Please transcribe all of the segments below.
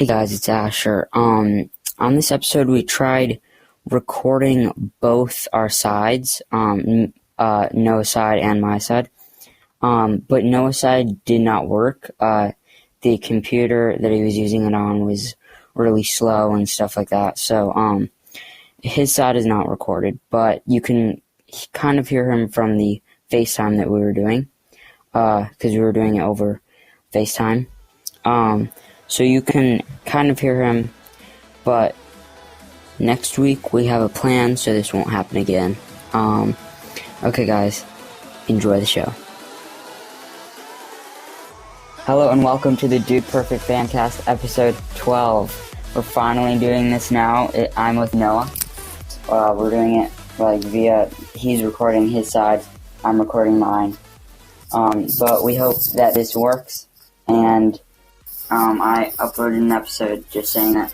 Hey guys, it's Asher. On this episode, we tried recording both our sides, Noah's side and my side. But Noah's side did not work. The computer that he was using it on was really slow and stuff like that. So, his side is not recorded, but you can kind of hear him from the FaceTime that we were doing, because we were doing it over FaceTime. So you can kind of hear him, but next week we have a plan, so this won't happen again. Okay guys, enjoy the show. Hello and welcome to the Dude Perfect Fancast, episode 12. We're finally doing this now. I'm with Noah. We're doing it via, he's recording his side, I'm recording mine. But we hope that this works, and I uploaded an episode just saying that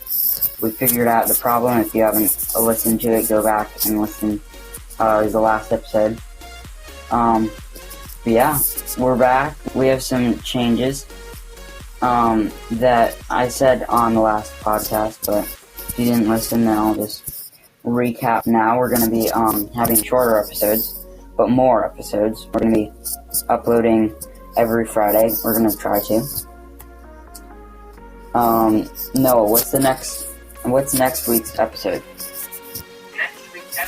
we figured out the problem. If you haven't listened to it, go back and listen to the last episode. But yeah, we're back. We have some changes that I said on the last podcast, but if you didn't listen, then I'll just recap now. We're going to be having shorter episodes, but more episodes. We're going to be uploading every Friday. We're going to try to. Noah, what's next week's episode? Next week's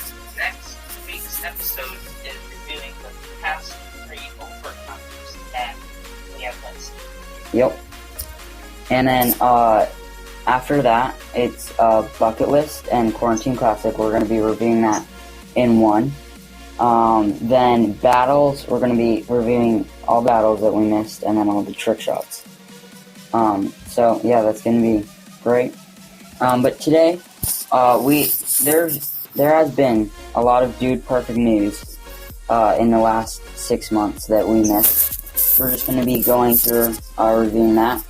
episode is reviewing the past 3 overtimes that we have missed. Yep. And then, after that, it's Bucket List and Quarantine Classic. We're going to be reviewing that in one. Then Battles, we're going to be reviewing all battles that we missed, and then all the trick shots. So yeah, that's gonna be great. But today, there has been a lot of Dude Perfect news in the last 6 months that we missed. We're just gonna be going through reviewing that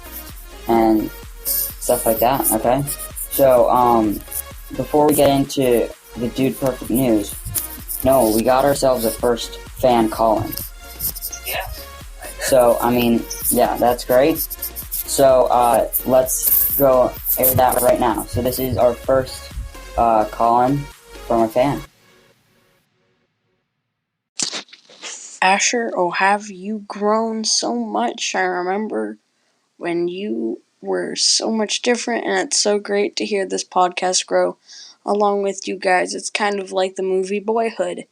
and stuff like that. Okay. So before we get into the Dude Perfect news, no, we got ourselves a first fan call-in. Yes. So I mean, yeah, that's great. So, let's go air that right now. So this is our first, call-in from a fan. Asher, have you grown so much? I remember when you were so much different, and it's so great to hear this podcast grow along with you guys. It's kind of like the movie Boyhood,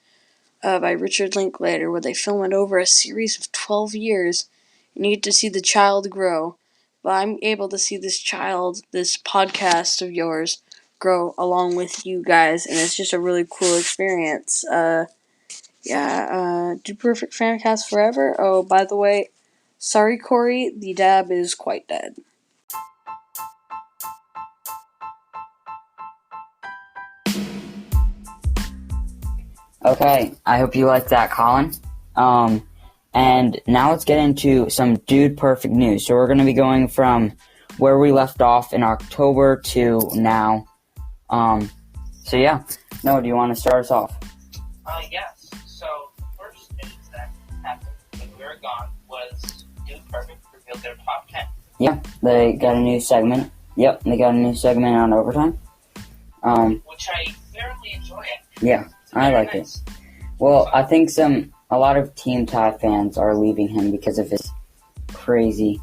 by Richard Linklater, where they film it over a series of 12 years. You need to see the child grow. But I'm able to see this podcast of yours, grow along with you guys, and it's just a really cool experience. Do Perfect Fancast forever. Oh, by the way, sorry Corey, the dab is quite dead. Okay, I hope you liked that, Colin. And now let's get into some Dude Perfect news. So we're going to be going from where we left off in October to now. So yeah. Noah, do you want to start us off? Yes. So, the first news that happened when we were gone was Dude Perfect revealed their top 10. Yeah, they got a new segment. Yep, they got a new segment on Overtime. Which I thoroughly enjoy it. Yeah, I like it. Well, I think a lot of Team Ty fans are leaving him because of his crazy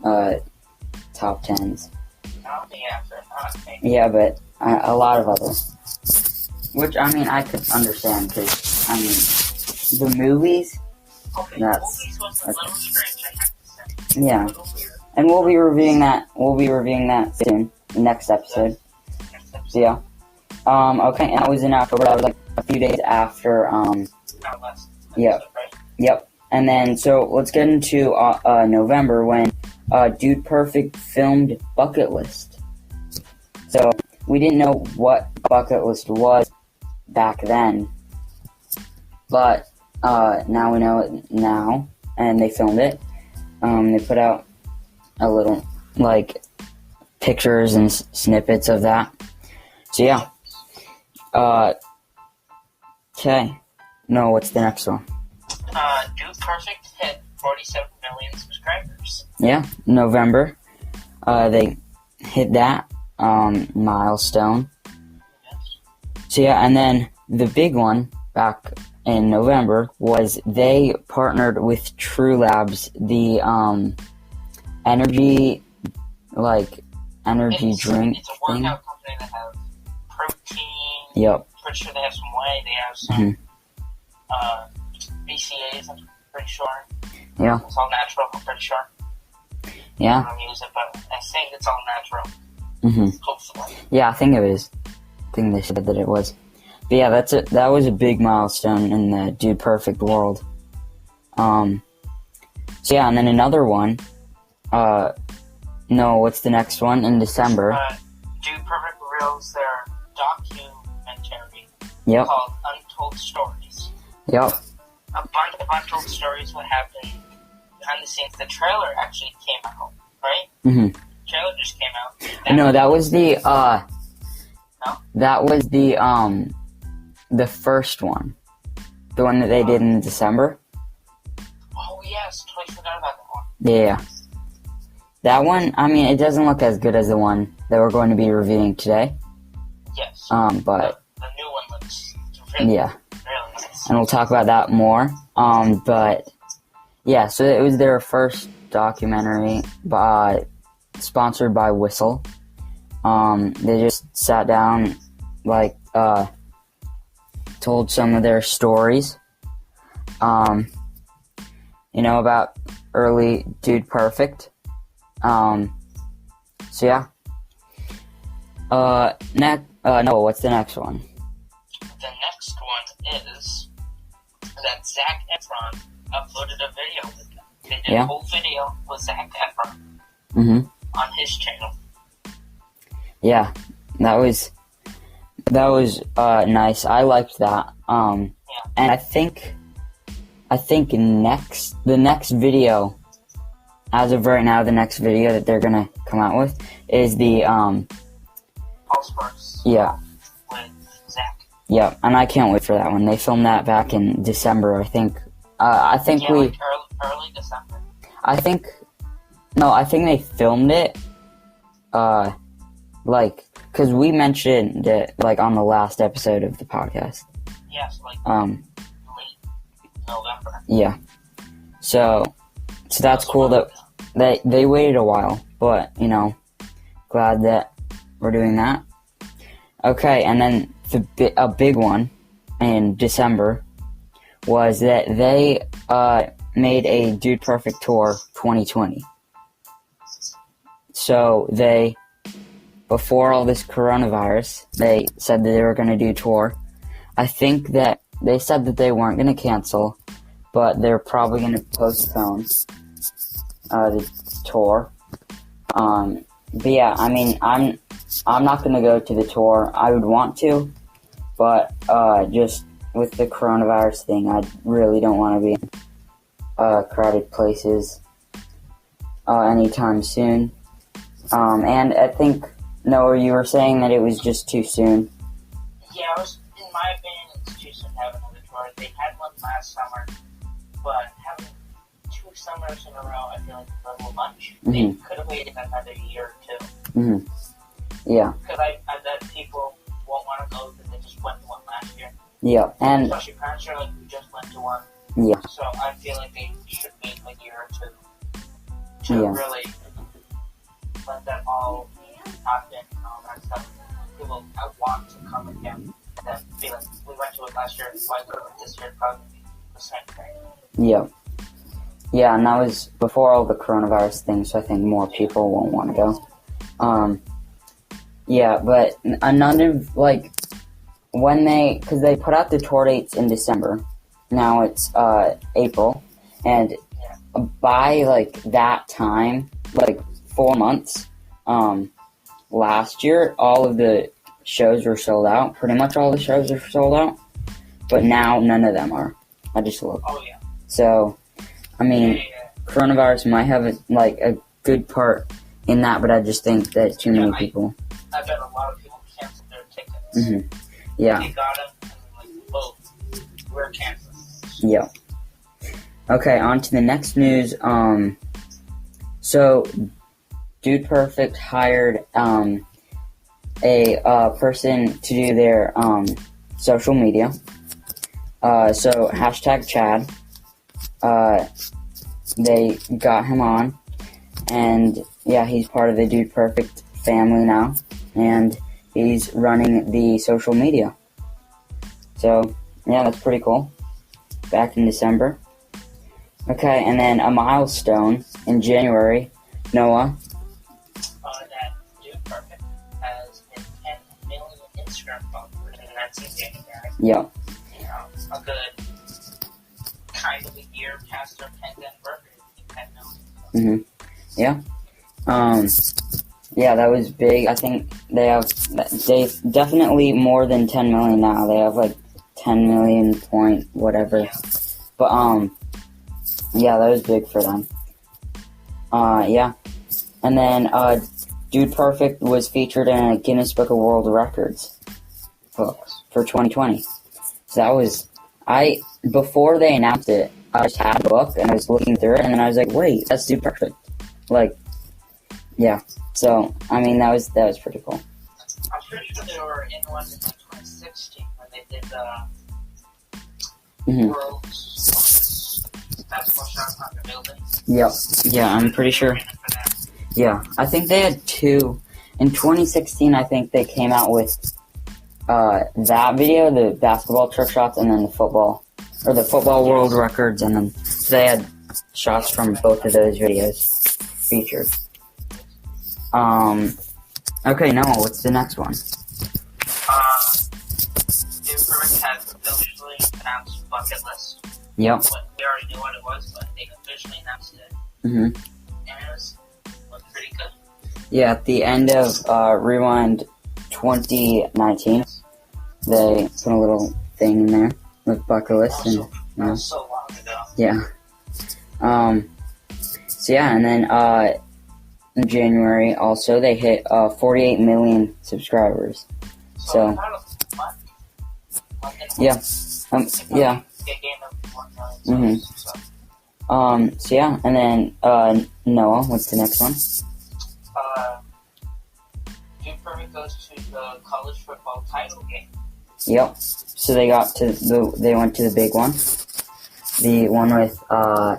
top 10s. Not me after, not me. Yeah, but a lot of others. Which, I mean, I could understand, because, I mean, the movies, Okay, that's... movies was a little strange, I have to say. Yeah. A little weird. And we'll be reviewing that soon, the next episode. Next episode. So, yeah. Okay, and that was in October. That was, like, a few days after, Yep. Right? Yep. And then, so let's get into November when Dude Perfect filmed Bucket List. So we didn't know what Bucket List was back then, but now we know it now, and they filmed it. They put out a little, pictures and snippets of that. So yeah. Okay. No, what's the next one? Dude Perfect hit 47 million subscribers. Yeah, November. They hit that milestone. Yes. So yeah, and then the big one back in November was they partnered with True Labs, the energy drink It's a thing. workout company that has protein. Yep. Pretty sure they have some whey. They have some BCAAs. I'm pretty sure. Yeah. It's all natural. I'm pretty sure. Yeah. I don't use it, but I think it's all natural. Hopefully. Yeah, I think it is. I think they said that it was. But yeah, that's it. That was a big milestone in the Dude Perfect world. So yeah, and then another one. No, what's the next one in December? Dude Perfect reveals their documentary Yep. called Untold Stories. Yep. A bunch of untold stories what happened behind the scenes. The trailer actually came out, right? Trailer just came out. No, that was the No? that was the first one. The one that they did in December. Oh yes, totally forgot about that one. Yeah. That one, I mean, it doesn't look as good as the one that we're going to be reviewing today. Yes. But the new one looks really, yeah. really nice. And we'll talk about that more. But yeah, so it was their first documentary sponsored by Whistle. They just sat down, told some of their stories, about early Dude Perfect. So yeah. What's the next one? The next one is that Zac Efron uploaded a video with them. They did a whole video with Zac Efron on his channel. Yeah, that was nice. I liked that. And I think the next video, as of right now, the next video that they're gonna come out with is the Paul Sparks. Yeah. With Zac. Yeah, and I can't wait for that one. They filmed that back in December, I think. Like early December. I think they filmed it, because we mentioned it, on the last episode of the podcast. Yes, late November. Yeah. So that's cool that they waited a while, but, glad that we're doing that. Okay, and then a big one in December was that they made a Dude Perfect Tour 2020. So before all this coronavirus, they said that they were going to do a tour. I think that they said that they weren't going to cancel, but they're probably going to postpone the tour. But yeah, I mean, I'm not going to go to the tour. I would want to, but just with the coronavirus thing, I really don't want to be in crowded places anytime soon. And I think, Noah, you were saying that it was just too soon. Yeah, in my opinion, it's too soon to have another tour. They had one last summer, but having 2 summers in a row, I feel like it's a little much. They could have waited another year or 2. Yeah. Because I bet people won't want to go because they just went to one last year. Yeah, and especially parents are like, we just went to one. Yeah. So I feel like they should wait a year or 2 to really let that all happen and all that stuff. People want to come again and then be like, we went to it last year, why go to it this year? Probably the same thing. Yeah. Yeah, and that was before all the coronavirus thing, so I think more people won't want to go. Yeah, but another, because they put out the tour dates in December, now it's April, and by, that time, 4 months, last year, all of the shows were sold out. Pretty much all the shows are sold out, but now none of them are. I just looked. Oh, yeah. So, I mean, coronavirus might have a good part in that, but I just think that too many people. I bet a lot of people canceled their tickets. Yeah. They got them, and we're canceled. Yeah. Okay, on to the next news. So, Dude Perfect hired a person to do their social media. So hashtag Chad. They got him on, and yeah, he's part of the Dude Perfect family now, and he's running the social media. So yeah, that's pretty cool. Back in December. Okay, and then a milestone in January, Noah. That Dude Perfect has been 10 million Instagram followers, and that's in January. Yep. You know, a good kind of a year past their 10th anniversary, 10 million. Yeah. Yeah, that was big. I think they definitely more than 10 million now. They have like 10 million point whatever. Yeah. But yeah, that was big for them. Yeah. And then Dude Perfect was featured in a Guinness Book of World Records book for 2020. So that was before they announced it, I just had a book and I was looking through it, and then I was like, wait, that's Dude Perfect. Like, yeah. So I mean, that was pretty cool. I'm pretty sure they were in one in 2016 when they did the world's basketball shot on the building. Yep. Yeah, I'm pretty sure. Yeah, I think they had two. In 2016, I think they came out with that video, the basketball trick shots, and then the football world records, and then so they had shots from both of those videos featured. Okay, Noah, what's the next one? Dude Perfect has officially announced Bucket List. Yep. We already knew what it was, but they officially announced it. Mhm. And it looked pretty good. Yeah, at the end of Rewind 2019, they put a little thing in there with Bucket List, and That was so long ago. yeah. So yeah, and then in January also they hit 48 million subscribers. So about a month. yeah, yeah. They gained up 1 million subs, so. So yeah, and then Noah, what's the next one? Dude Perfect goes to the college football title game. Yep. So they went to the big one, the one with I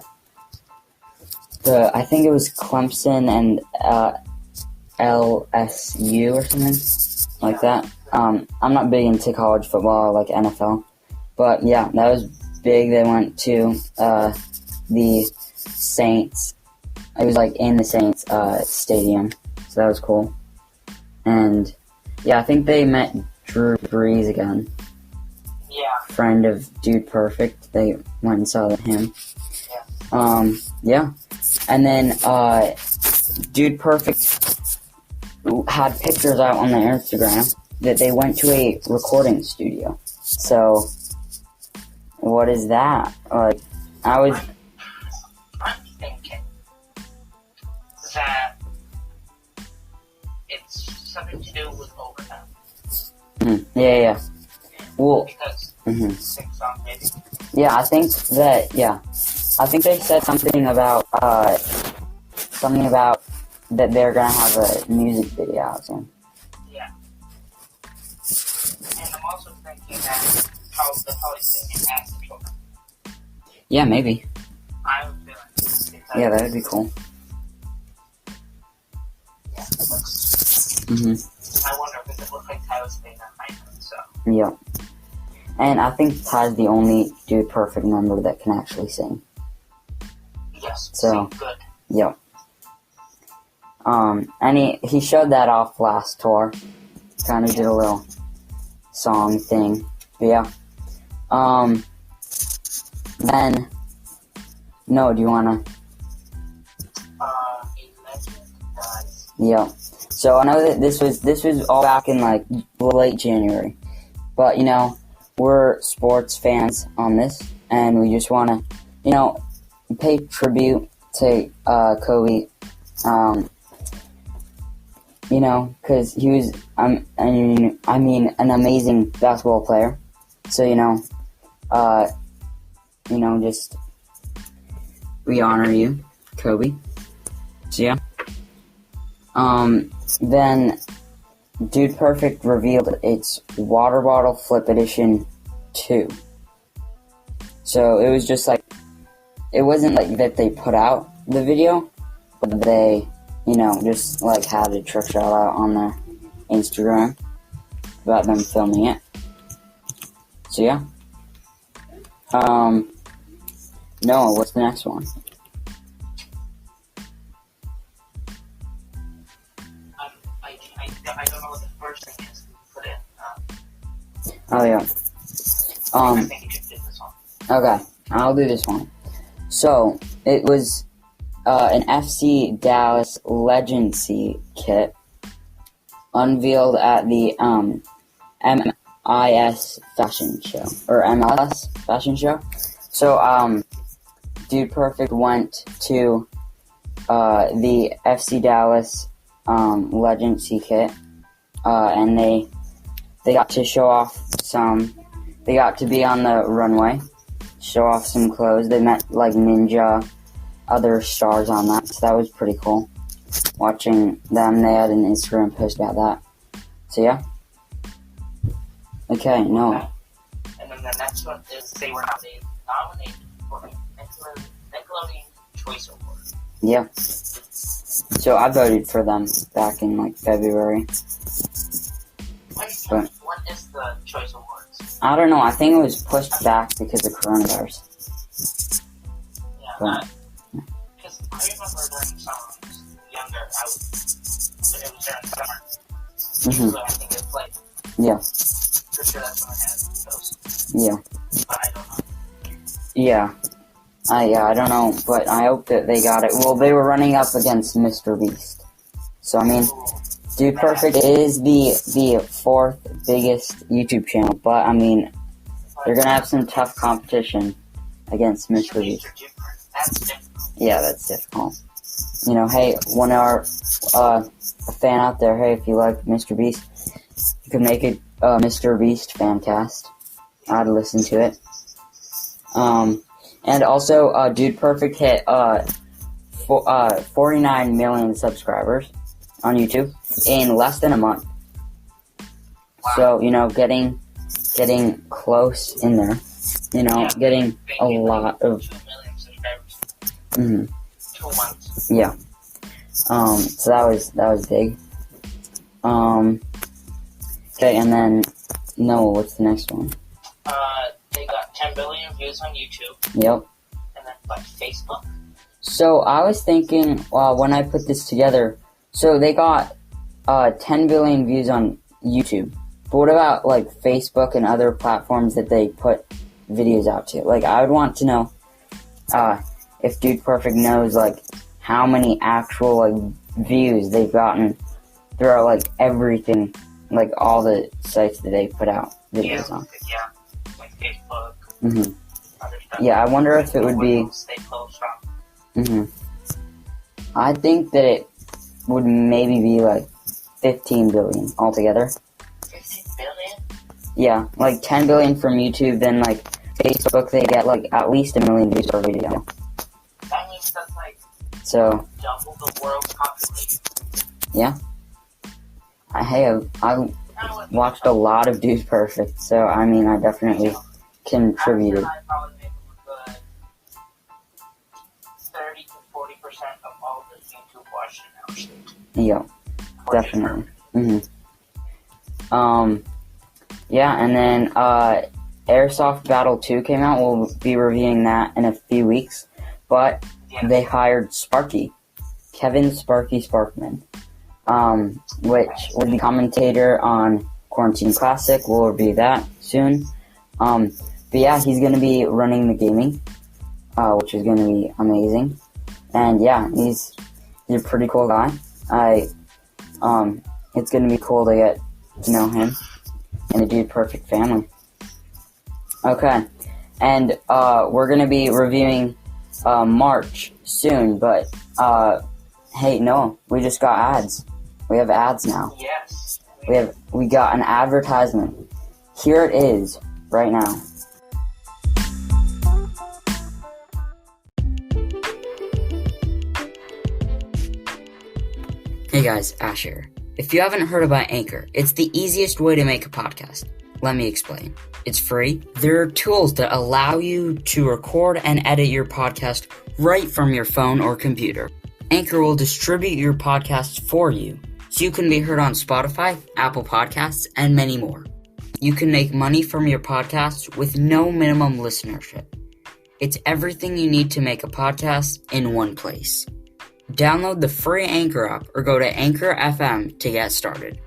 think it was Clemson and LSU or something like that. I'm not big into college football, like NFL, but yeah, that was big. They went to the Saints. It was like in the Saints stadium, so that was cool. And yeah, I think they met Drew Brees again. Yeah. Friend of Dude Perfect. They went and saw him. Yeah. Yeah. And then Dude Perfect had pictures out on their Instagram that they went to a recording studio. So what is that? I'm thinking that it's something to do with overtime. Yeah. Well, Because sing song maybe. yeah, I think they said something about that they're gonna have a music video out soon. Yeah. And I'm also thinking that they're probably singing at the children. Yeah, maybe. I have a feeling. Yeah, that would be cool. Yeah, it looks. I wonder if it looks like Tyler's being that night. So. Yeah. And I think Ty's the only Dude Perfect member that can actually sing. Yes. So, good. Yep. And he showed that off last tour. Kind of did a little song thing. But yeah. Then, no, do you wanna? Yeah. So I know that this was all back in like late January, but you know, we're sports fans on this, and we just want to, pay tribute to Kobe. Because he was, an amazing basketball player. So just we honor you, Kobe. So yeah. Then Dude Perfect revealed its Water Bottle Flip Edition 2. So it was just like, it wasn't like that they put out the video, but they, just like had a trick shot out on their Instagram about them filming it. So yeah. Noah, what's the next one? I don't know what the first thing is. Put it. Oh yeah. I think you should do this one. Okay, I'll do this one. So it was an FC Dallas Legacy kit unveiled at the MIS fashion show, or MLS fashion show. So Dude Perfect went to the FC Dallas Legacy kit, and they got to show off they got to be on the runway, show off some clothes. They met like Ninja, other stars on that, so that was pretty cool. Watching them, they had an Instagram post about that. So yeah. Okay, no. And then the next one is they were nominated for Nickelodeon Choice Award. Yeah. So I voted for them back in like February. What is the Choice Awards? I don't know. I think it was pushed back because of coronavirus. Yeah, because I remember during summer when I was younger, it was during summer. So I think it was like, Yeah. for sure that's when I had those. Yeah. But I don't know. Yeah. I don't know, but I hope that they got it. Well, they were running up against Mr. Beast. So, I mean, Dude Perfect is the fourth biggest YouTube channel, but, I mean, they're going to have some tough competition against Mr. Beast. That's difficult. Yeah, that's difficult. Hey, one of our, a fan out there, hey, if you like Mr. Beast, you could make it Mr. Beast Fancast. I'd listen to it. And also, Dude Perfect hit 49 million subscribers on YouTube in less than a month. Wow. So, getting close in there. Getting a lot of... 2 million subscribers. 2 months. Yeah. So that was big. Okay, and then Noah, what's the next one? They got 10 billion views on YouTube. Yep. And then by Facebook. So I was thinking, when I put this together, so they got 10 billion views on YouTube. But what about like Facebook and other platforms that they put videos out to? Like, I would want to know if Dude Perfect knows like how many actual like views they've gotten throughout like everything, like all the sites that they put out videos on. Yeah, like Facebook. Other stuff. Yeah, I wonder if it would be. They post on. I think that it would maybe be like 15 billion altogether. 15 billion? Yeah, like 10 billion from YouTube, then like Facebook, they get like at least 1 million views per video. That means that's like So double the world's population. yeah, I watched a lot of Dude Perfect, so I mean I definitely contributed. I probably make a good 30 to 40% of all the YouTube watching now. Yeah, definitely. Yeah, and then Airsoft Battle 2 came out. We'll be reviewing that in a few weeks. But they hired Sparky, Kevin Sparky Sparkman, which will be commentator on Quarantine Classic. We'll review that soon. But yeah, he's going to be running the gaming, which is going to be amazing. And yeah, he's a pretty cool guy. It's going to be cool to get to know him and the Dude Perfect family. Okay, and we're going to be reviewing March soon, but hey, no, we just got ads. We have ads now. Yes. We got an advertisement. Here it is, right now. Hey Hey guys, Ash here. If you haven't heard about Anchor, it's the easiest way to make a podcast. Let me explain. It's free. There are tools that allow you to record and edit your podcast right from your phone or computer. Anchor will distribute your podcast for you, so you can be heard on Spotify, Apple Podcasts, and many more. You can make money from your podcast with no minimum listenership. It's everything you need to make a podcast in one place. Download the free Anchor app or go to Anchor FM to get started.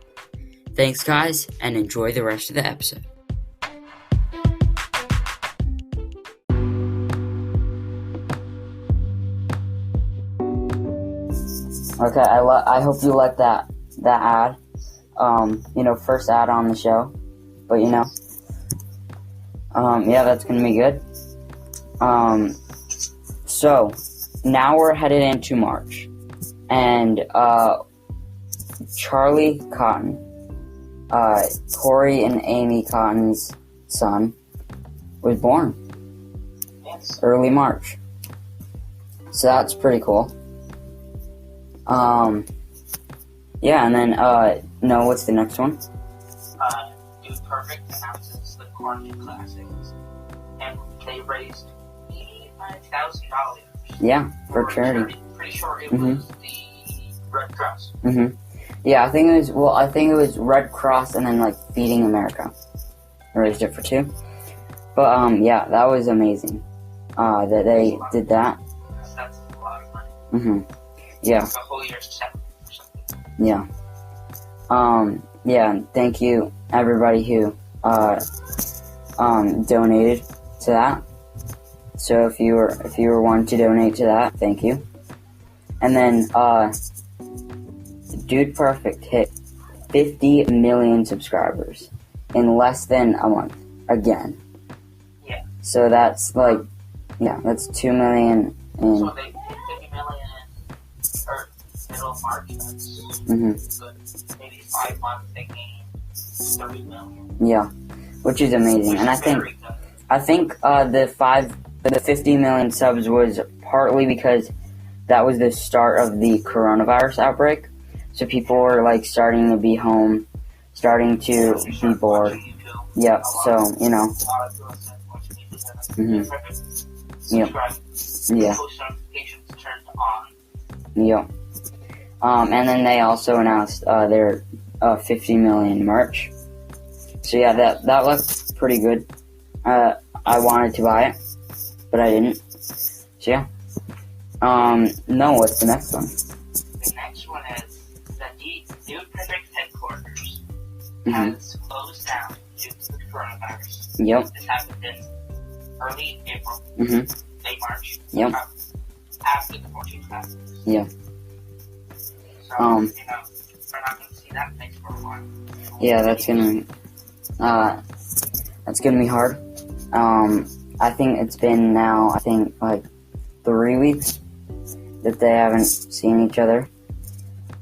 Thanks, guys, and enjoy the rest of the episode. Okay, I hope you like that ad. First ad on the show. But that's gonna be good. So now we're headed into March, and Charlie Cotton, Corey and Amy Cotton's son, was born early March. So that's pretty cool. And then Noah, what's the next one? Dude Perfect announces the Quarantine Classics, and they raised $89,000. Yeah, for charity. Pretty sure it was the Red Cross. Yeah, I think it was Red Cross and then Feeding America. I raised it for two. But that was amazing. That they did that. That's a lot of money. Yeah. It's a whole year's salary or something. Yeah. And thank you everybody who donated to that. So if you were wanting to donate to that, thank you. And then Dude Perfect hit 50 million subscribers in less than a month again. Yeah. So that's that's 2 million in. So they hit 50 million or middle of March. That's good. Maybe 5 months they gained 30 million. Yeah, which is amazing. And I think the 50 million subs was partly because that was the start of the coronavirus outbreak. So people were starting to be home, starting to be bored. Yep. So Yep. Yeah. Post notifications turned on. Yep. And then they also announced their 50 million merch. So yeah, that looked pretty good. I wanted to buy it, but I didn't. So yeah. No, what's the next one? The next one is the Dude Perfect headquarters has closed down due to the coronavirus. Yep. This happened in early April, late March. Yep. After the 14th class. Yeah. So, we're not going to see that thing for a while. Yeah, that's gonna be hard. I think it's been now, 3 weeks that they haven't seen each other.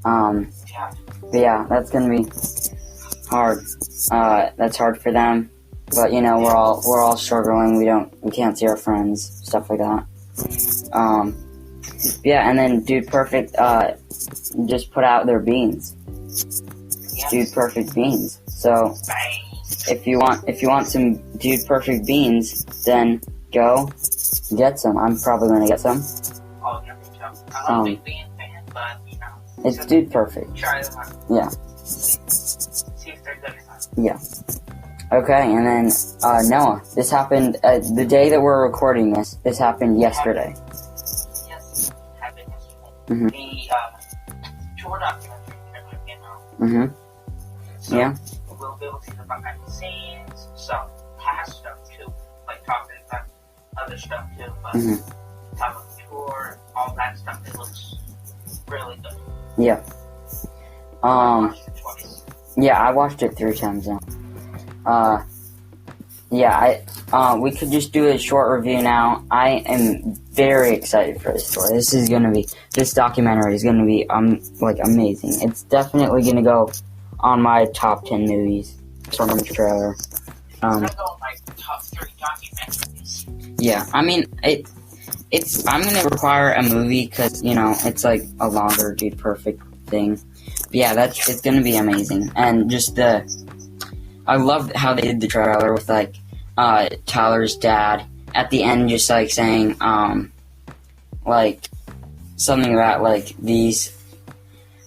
But yeah, that's gonna be hard. That's hard for them. But we're all struggling. We can't see our friends, stuff like that. And then Dude Perfect just put out their beans. Dude Perfect beans. So if you want some Dude Perfect beans, then go get some. I'm probably gonna get some. Oh, yeah, me too. I'm not a big bean fan, but it's Dude Perfect. Try them out. Yeah. See if they're good enough. Yeah. Okay, and then Noah, this happened the day that we're recording this. This happened yesterday. Yes, it happened yesterday. The tour documentary came out. So Yeah. we'll be able to see the behind the scenes, some past stuff too, talking about other stuff too, but top of the tour, all that stuff, it looks really good. Yeah. I watched it twice. Yeah, I watched it 3 times now. We could just do a short review now. I am very excited for this story. This documentary is gonna be amazing. It's definitely gonna go on my top 10 movies from the trailer. I'm gonna go with my top 3 documentaries. Yeah, I mean I'm gonna require a movie because it's a longer Dude Perfect thing. yeah, it's gonna be amazing. And just I love how they did the trailer with like Tyler's dad at the end, just like saying like something about like these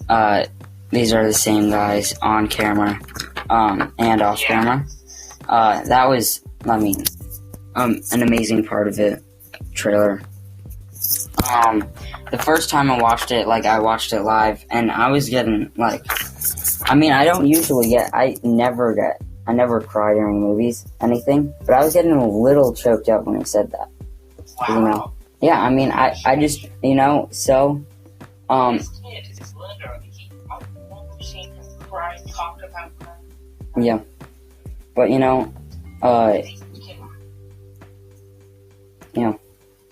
are the same guys on camera and off camera. That was, I mean, an amazing part of the trailer. The first time I watched it, like, I watched it live, and I was getting, like, I mean, I never cry during movies, anything, but I was getting a little choked up when he said that. Wow. You know? Yeah, I mean, I just, so, This kid is literally, I've never seen him cry, talk about that. yeah. But,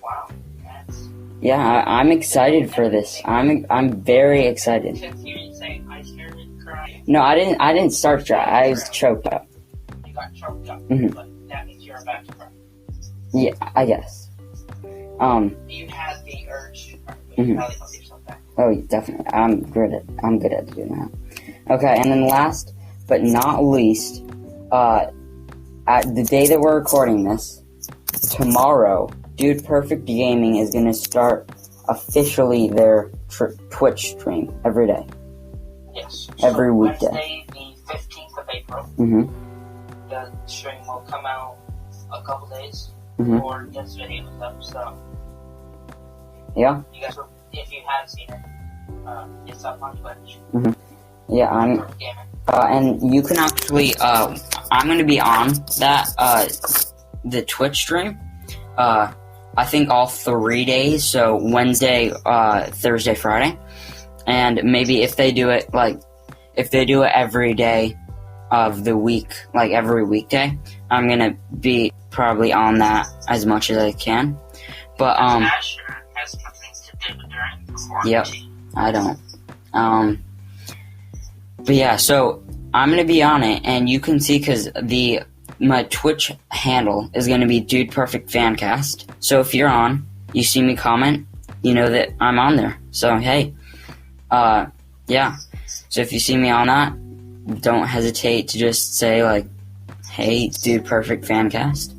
Wow, that's... yeah, I'm excited for this. I'm very excited. Since you didn't say I started crying, No, I didn't start dry. I was choked up. you got choked up, Mhm. but that means you're about to cry. Yeah, I guess. You had the urge, Mhm. you probably held yourself back. Oh, definitely. I'm good at doing that. Okay, and then last but not least, at the day that we're recording this, tomorrow, Dude Perfect Gaming is going to start officially their Twitch stream every day. Yes. Every so weekday. Wednesday, the 15th of April, Mm-hmm. the stream will come out a couple days Mhm. before this video was up, so Yeah. you guys will, if you have seen it, it's up on Twitch. Yeah, For gaming. and you can actually, I'm going to be on that, the Twitch stream, I think all 3 days, so Wednesday, Thursday, Friday, and maybe if they do it every day of the week, like every weekday, I'm going to be probably on that as much as I can, but, Asher has nothing to do during quarantine. Yep. I don't. But yeah, so I'm gonna be on it, and you can see because my Twitch handle is gonna be Dude Perfect Fancast. So if you're on, you see me comment, you know that I'm on there. So hey, yeah. So if you see me on that, don't hesitate to just say like, "Hey, Dude Perfect Fancast."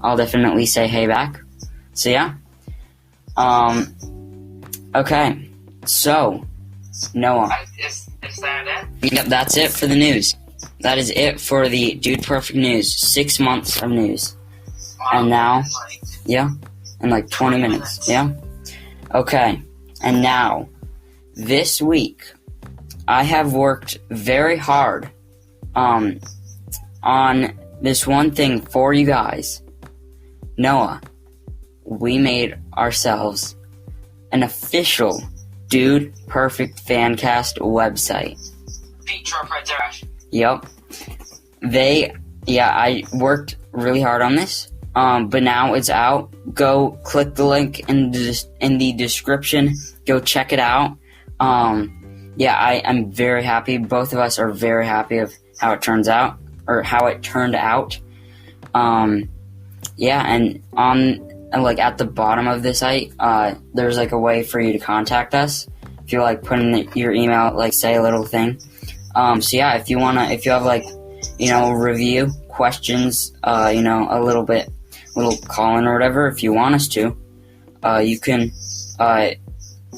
I'll definitely say hey back. So yeah. Okay. So, Noah. Is that it? Yep, that's it for the news. That is it for the Dude Perfect news. 6 months of news. Wow. And now, Like, yeah, in like 20 minutes. Yeah. Okay. And now, this week, I have worked very hard, on this one thing for you guys. Noah, we made ourselves an official Dude Perfect Fancast website. beat Trump right there, Asher. Yep. I worked really hard on this, but now it's out. Go click the link in the description. Go check it out. I'm very happy. Both of us are very happy of how it turns out, or how it turned out. And like at the bottom of the site, there's like a way for you to contact us. If you like put in your email, like say a little thing. If you have like, review questions, a little call-in or whatever, if you want us to, you can,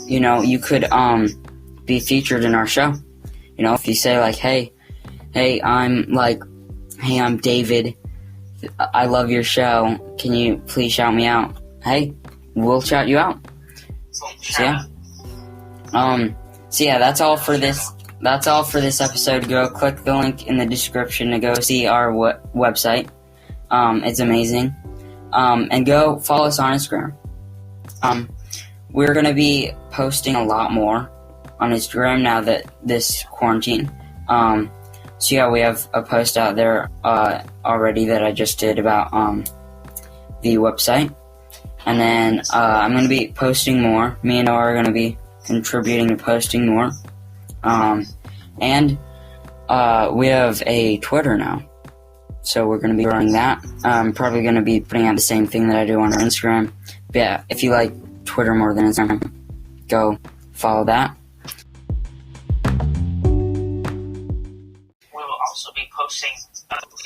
you could, be featured in our show. If you say like, hey, I'm David. I love your show. Can you please shout me out? Hey, we'll shout you out. That's all for this. That's all for this episode. Go click the link in the description to go see our website. It's amazing. And go follow us on Instagram. We're gonna be posting a lot more on Instagram now that this quarantine. We have a post out there already that I just did about the website. And then I'm going to be posting more. Me and Noah are going to be contributing to posting more. And we have a Twitter now. So we're going to be running that. I'm probably going to be putting out the same thing that I do on our Instagram. But yeah, if you like Twitter more than Instagram, go follow that. posting,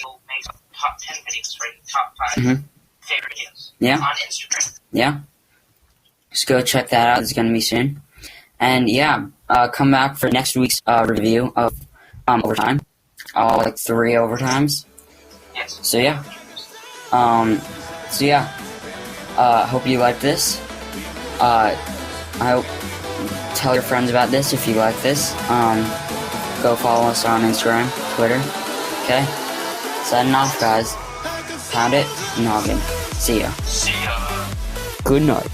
we'll make top 10 videos, right? Top 5 favorite videos. Yeah. On Instagram. Yeah. Just go check that out. It's going to be soon. And yeah, come back for next week's review of overtime. Like 3 overtimes. Yes. So yeah. Hope you like this. I hope tell your friends about this if you like this. Go follow us on Instagram, Twitter. Okay? Signing off, guys. Pound it, noggin. See ya. See ya. Good night.